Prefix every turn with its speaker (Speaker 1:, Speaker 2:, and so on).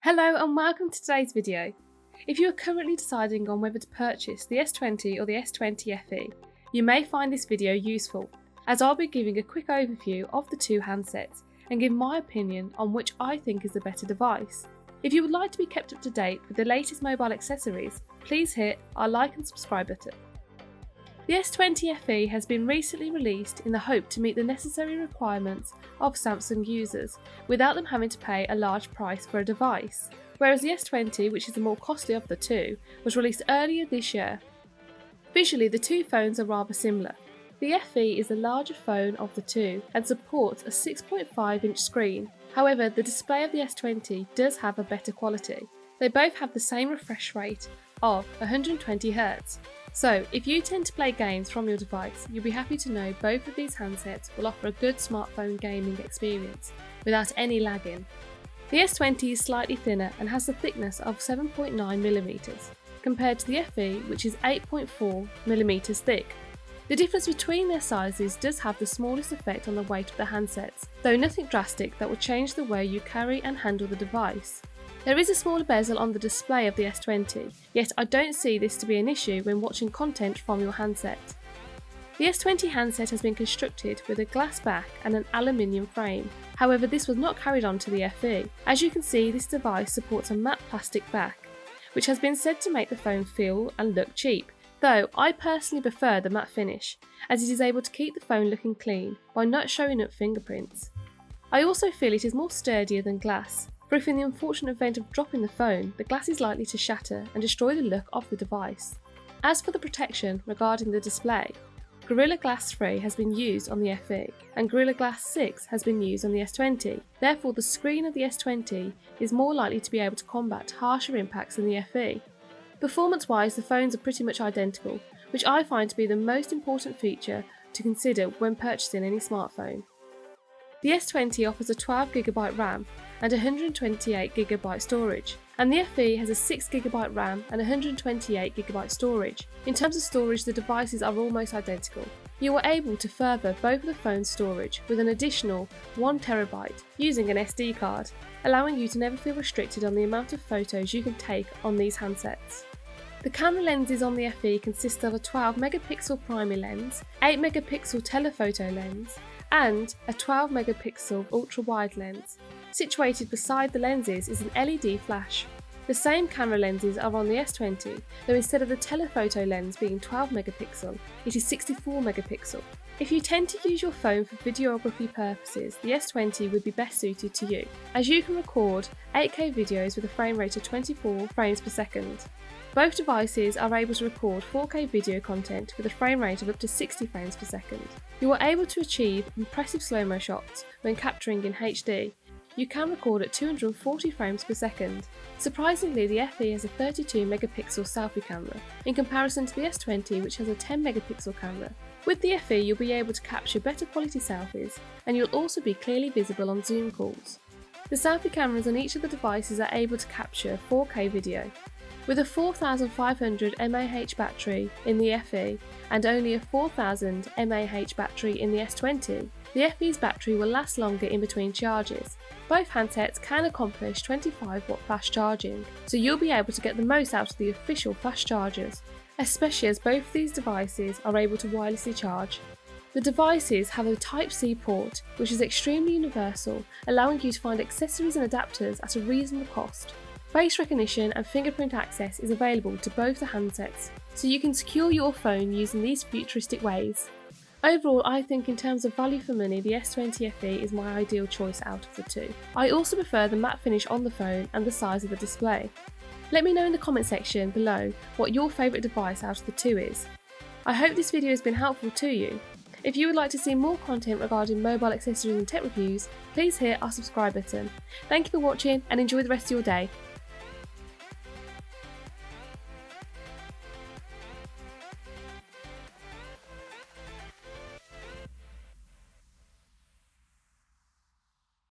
Speaker 1: Hello and welcome to today's video. If you are currently deciding on whether to purchase the S20 or the S20 FE, you may find this video useful, as I'll be giving a quick overview of the two handsets and give my opinion on which I think is the better device. If you would like to be kept up to date with the latest mobile accessories, please hit our like and subscribe button. The S20 FE has been recently released in the hope to meet the necessary requirements of Samsung users without them having to pay a large price for a device, whereas the S20, which is the more costly of the two, was released earlier this year. Visually, the two phones are rather similar. The FE is the larger phone of the two and supports a 6.5-inch screen. However, the display of the S20 does have a better quality. They both have the same refresh rate of 120Hz. So, if you tend to play games from your device, you'll be happy to know both of these handsets will offer a good smartphone gaming experience without any lagging. The S20 is slightly thinner and has the thickness of 7.9mm, compared to the FE, which is 8.4mm thick. The difference between their sizes does have the smallest effect on the weight of the handsets, though nothing drastic that will change the way you carry and handle the device. There is a smaller bezel on the display of the S20, yet I don't see this to be an issue when watching content from your handset. The S20 handset has been constructed with a glass back and an aluminium frame. However, this was not carried on to the FE. As you can see, this device supports a matte plastic back, which has been said to make the phone feel and look cheap, though I personally prefer the matte finish, as it is able to keep the phone looking clean by not showing up fingerprints. I also feel it is more sturdier than glass, for if in the unfortunate event of dropping the phone, the glass is likely to shatter and destroy the look of the device. As for the protection regarding the display, Gorilla Glass 3 has been used on the FE, and Gorilla Glass 6 has been used on the S20, therefore the screen of the S20 is more likely to be able to combat harsher impacts than the FE. Performance-wise, the phones are pretty much identical, which I find to be the most important feature to consider when purchasing any smartphone. The S20 offers a 12GB RAM and 128GB storage, and the FE has a 6GB RAM and 128GB storage. In terms of storage, the devices are almost identical. You are able to further both of the phone's storage with an additional 1TB using an SD card, allowing you to never feel restricted on the amount of photos you can take on these handsets. The camera lenses on the FE consist of a 12MP primary lens, 8MP telephoto lens, and a 12MP ultra-wide lens. Situated beside the lenses is an LED flash. The same camera lenses are on the S20, though instead of the telephoto lens being 12MP, it is 64MP. If you tend to use your phone for videography purposes, the S20 would be best suited to you, as you can record 8K videos with a frame rate of 24 frames per second. Both devices are able to record 4K video content with a frame rate of up to 60 frames per second. You are able to achieve impressive slow-mo shots when capturing in HD. You can record at 240 frames per second. Surprisingly, the FE has a 32MP selfie camera, in comparison to the S20, which has a 10MP camera. With the FE, you'll be able to capture better quality selfies, and you'll also be clearly visible on Zoom calls. The selfie cameras on each of the devices are able to capture 4K video. With a 4500 mAh battery in the FE and only a 4000 mAh battery in the S20, the FE's battery will last longer in between charges. Both handsets can accomplish 25W fast charging, so you'll be able to get the most out of the official fast chargers, especially as both of these devices are able to wirelessly charge. The devices have a Type-C port, which is extremely universal, allowing you to find accessories and adapters at a reasonable cost. Face recognition and fingerprint access is available to both the handsets, so you can secure your phone using these futuristic ways. Overall, I think in terms of value for money, the S20 FE is my ideal choice out of the two. I also prefer the matte finish on the phone and the size of the display. Let me know in the comment section below what your favourite device out of the two is. I hope this video has been helpful to you. If you would like to see more content regarding mobile accessories and tech reviews, please hit our subscribe button. Thank you for watching and enjoy the rest of your day.